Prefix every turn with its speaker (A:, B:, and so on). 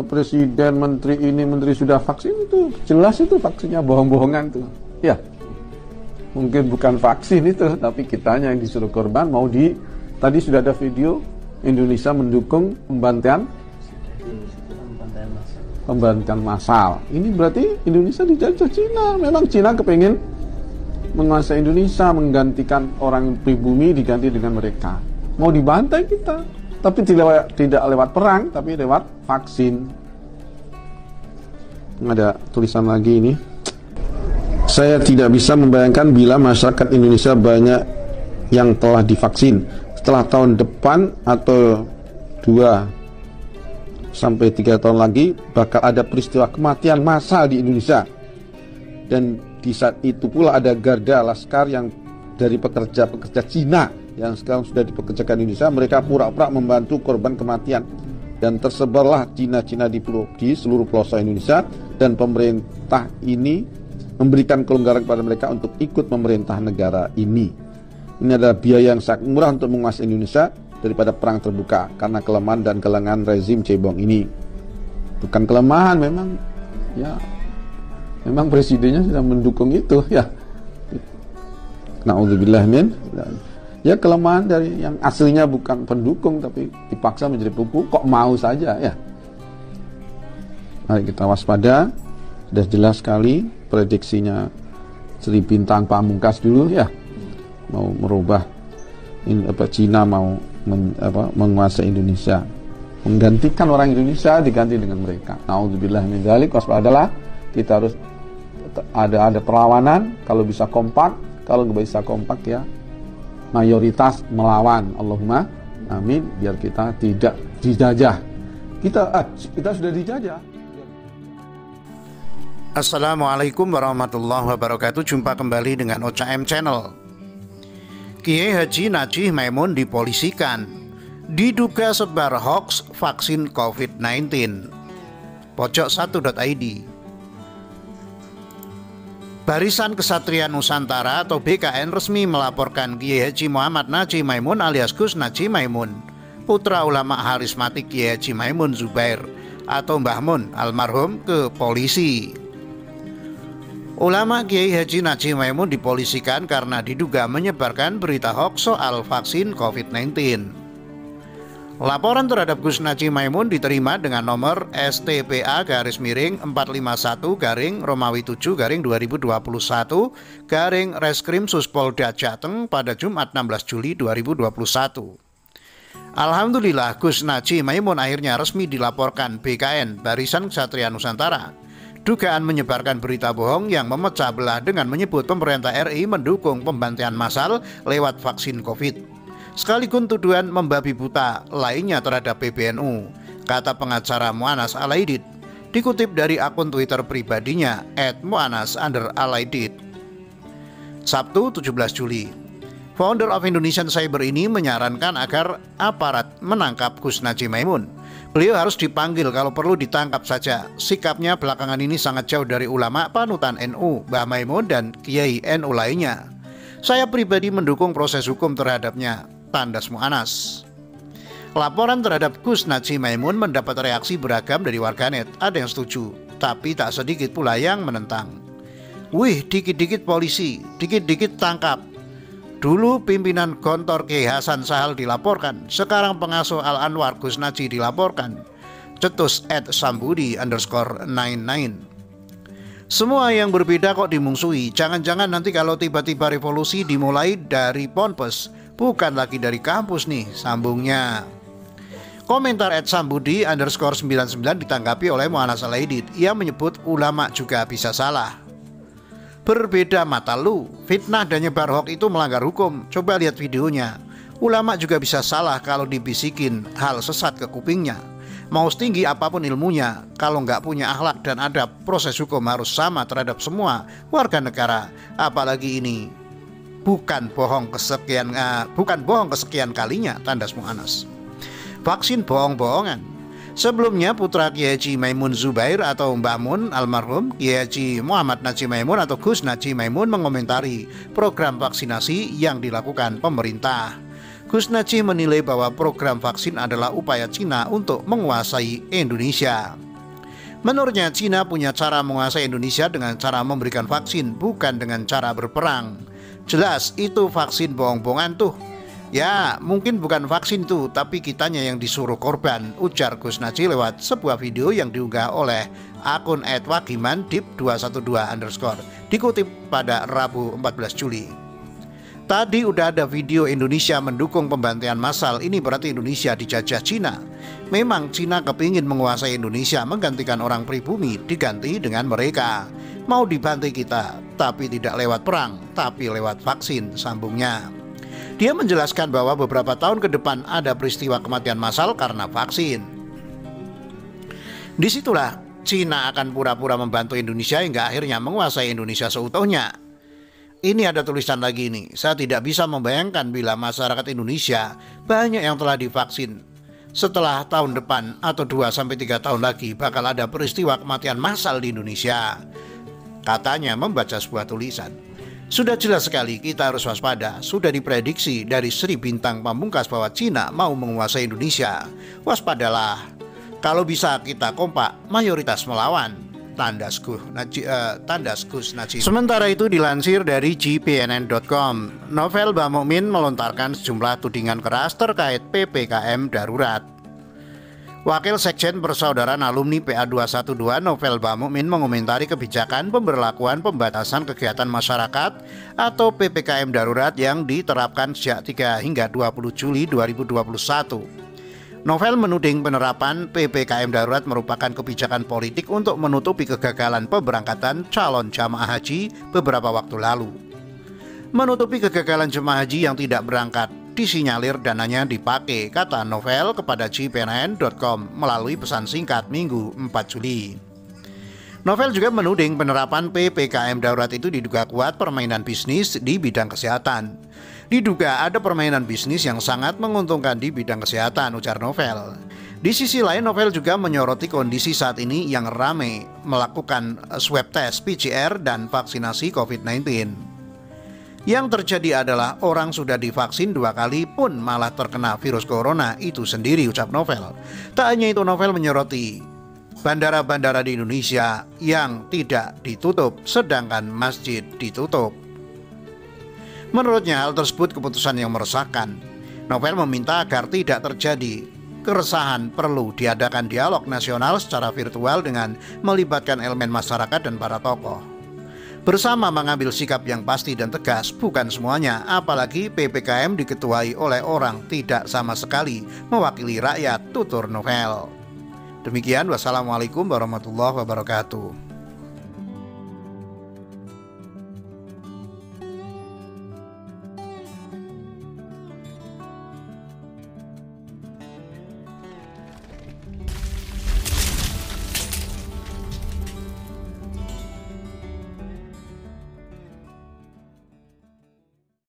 A: presiden, menteri ini, menteri sudah vaksin, itu jelas itu vaksinnya bohong-bohongan tuh. Ya, mungkin bukan vaksin itu, tapi kitanya yang disuruh korban. Tadi sudah ada video Indonesia mendukung pembantaian massal. Ini berarti Indonesia dijajah Cina. Memang Cina kepengen menguasai Indonesia, menggantikan orang pribumi diganti dengan mereka. Mau dibantai kita, tapi tidak lewat perang, tapi lewat vaksin. Ada tulisan lagi ini. Saya tidak bisa membayangkan bila masyarakat Indonesia banyak yang telah divaksin. Setelah tahun depan atau 2 sampai 3 tahun lagi bakal ada peristiwa kematian massal di Indonesia. Dan di saat itu pula ada garda laskar yang dari pekerja-pekerja Cina yang sekarang sudah dipekerjakan di Indonesia. Mereka pura-pura membantu korban kematian. Dan tersebarlah Cina-Cina di seluruh pelosok Indonesia. Dan pemerintah ini memberikan kelonggaran kepada mereka untuk ikut memerintah negara ini. Ini adalah biaya yang sangat murah untuk menguasai Indonesia daripada perang terbuka karena kelemahan dan kelengahan rezim cebong ini. Bukan kelemahan, memang presidennya sudah mendukung itu ya. Na'udzubillah min. Ya, kelemahan dari yang aslinya bukan pendukung tapi dipaksa menjadi pendukung, kok mau saja ya. Mari kita waspada. Sudah jelas sekali prediksinya Sri Bintang Pamungkas dulu ya, mau merubah Cina mau menguasai Indonesia, menggantikan orang Indonesia diganti dengan mereka. Na'udzubillah min dzalik. Waspadalah, kita harus ada perlawanan. Kalau bisa kompak, kalau nggak bisa kompak ya mayoritas melawan. Allahumma amin, biar kita tidak dijajah. Kita sudah dijajah.
B: Assalamualaikum warahmatullahi wabarakatuh. Jumpa kembali dengan OCM Channel. Kiai Haji Najih Maimun dipolisikan, diduga sebar hoax vaksin COVID-19. Pojok1.id. Barisan Kesatria Nusantara atau BKN resmi melaporkan Kiai Haji Muhammad Najih Maimun alias Gus Najih Maimun, putra ulama harismatik Kiai Haji Maimun Zubair atau Mbah Mun almarhum, ke polisi. Ulama Kiai Haji Najih Maimun dipolisikan karena diduga menyebarkan berita hoax soal vaksin COVID-19. Laporan terhadap Gus Najih Maimun diterima dengan nomor STPA-Romawi 7-Romawi 2021-Reskrim Suspolda Jateng pada Jumat 16 Juli 2021. Alhamdulillah, Gus Najih Maimun akhirnya resmi dilaporkan BKN Barisan Kesatria Nusantara. Dugaan menyebarkan berita bohong yang memecah belah dengan menyebut pemerintah RI mendukung pembantaian massal lewat vaksin COVID, sekaligus tuduhan membabi buta lainnya terhadap PBNU, kata pengacara Mu'anas Alaidit, dikutip dari akun Twitter pribadinya @muanas_alaidit. Sabtu 17 Juli, founder of Indonesian Cyber ini menyarankan agar aparat menangkap Gus Najih Maimun. Beliau harus dipanggil, kalau perlu ditangkap saja. Sikapnya belakangan ini sangat jauh dari ulama panutan NU, Mbah Maimun dan Kiai NU lainnya. Saya pribadi mendukung proses hukum terhadapnya, tandas Mu'anas. Laporan terhadap Gus Najih Maimun mendapat reaksi beragam dari warganet. Ada yang setuju, tapi tak sedikit pula yang menentang. Wih, dikit-dikit polisi, dikit-dikit tangkap. Dulu pimpinan Gontor Kiai Hasan Sahal dilaporkan, sekarang pengasuh Al Anwar Gus Najih dilaporkan. Cetus @sambudi_99. Semua yang berbeda kok dimungsuhi. Jangan-jangan nanti kalau tiba-tiba revolusi dimulai dari Ponpes, bukan lagi dari kampus nih, sambungnya. Komentar @sambudi_99 ditanggapi oleh Mu'anas Alaidit. Ia menyebut ulama juga bisa salah. Berbeda mata lu, fitnah dan nyebar hoax itu melanggar hukum. Coba lihat videonya. Ulama juga bisa salah kalau dibisikin hal sesat ke kupingnya. Mau setinggi apapun ilmunya, kalau nggak punya akhlak dan adab, proses hukum harus sama terhadap semua warga negara. Apalagi ini bukan bohong kesekian kalinya, tandas Mu'anas. Vaksin bohong-bohongan. Sebelumnya putra Kiai Haji Maimun Zubair atau Mbah Mun almarhum, Kiai Haji Muhammad Najih Maimun atau Gus Najih Maimun mengomentari program vaksinasi yang dilakukan pemerintah. Gus Najih menilai bahwa program vaksin adalah upaya Cina untuk menguasai Indonesia. Menurutnya, Cina punya cara menguasai Indonesia dengan cara memberikan vaksin, bukan dengan cara berperang. Jelas itu vaksin bohong-bohongan tuh. Ya, mungkin bukan vaksin tuh, tapi kitanya yang disuruh korban, ujar Gus Najih lewat sebuah video yang diunggah oleh akun @wagimandip212_ dikutip pada Rabu 14 Juli. Tadi udah ada video Indonesia mendukung pembantaian massal, ini berarti Indonesia dijajah Cina. Memang Cina kepingin menguasai Indonesia, menggantikan orang pribumi diganti dengan mereka. Mau dibantai kita, tapi tidak lewat perang, tapi lewat vaksin, sambungnya. Dia menjelaskan bahwa beberapa tahun ke depan ada peristiwa kematian massal karena vaksin. Disitulah Cina akan pura-pura membantu Indonesia hingga akhirnya menguasai Indonesia seutuhnya. Ini ada tulisan lagi nih, saya tidak bisa membayangkan bila masyarakat Indonesia banyak yang telah divaksin. Setelah tahun depan atau 2-3 tahun lagi bakal ada peristiwa kematian massal di Indonesia. Katanya membaca sebuah tulisan. Sudah jelas sekali kita harus waspada. Sudah diprediksi dari Sri Bintang Pamungkas bahwa Cina mau menguasai Indonesia. Waspadalah. Kalau bisa kita kompak, mayoritas melawan. Tandas Gus Najih. Sementara itu dilansir dari gpnn.com, Novel Bamumin melontarkan sejumlah tudingan keras terkait PPKM darurat. Wakil Sekjen Persaudaraan Alumni PA212 Novel Bamumin mengomentari kebijakan pemberlakuan pembatasan kegiatan masyarakat atau PPKM darurat yang diterapkan sejak 3 hingga 20 Juli 2021. Novel menuding penerapan PPKM darurat merupakan kebijakan politik untuk menutupi kegagalan pemberangkatan calon jamaah haji beberapa waktu lalu. Menutupi kegagalan jemaah haji yang tidak berangkat, disinyalir dananya dipakai, kata Novel kepada gpnn.com melalui pesan singkat Minggu 4 Juli. Novel juga menuding penerapan PPKM darurat itu diduga kuat permainan bisnis di bidang kesehatan. Diduga ada permainan bisnis yang sangat menguntungkan di bidang kesehatan, ujar Novel. Di sisi lain, Novel juga menyoroti kondisi saat ini yang ramai melakukan swab test PCR dan vaksinasi COVID-19. Yang terjadi adalah orang sudah divaksin 2 kali pun malah terkena virus corona itu sendiri, ucap Novel. Tak hanya itu, Novel menyoroti bandara-bandara di Indonesia yang tidak ditutup sedangkan masjid ditutup. Menurutnya hal tersebut keputusan yang meresahkan. Novel meminta agar tidak terjadi keresahan, perlu diadakan dialog nasional secara virtual dengan melibatkan elemen masyarakat dan para tokoh. Bersama mengambil sikap yang pasti dan tegas, bukan semuanya, apalagi PPKM diketuai oleh orang tidak sama sekali mewakili rakyat, tutur Novel. Demikian, wassalamualaikum warahmatullahi wabarakatuh.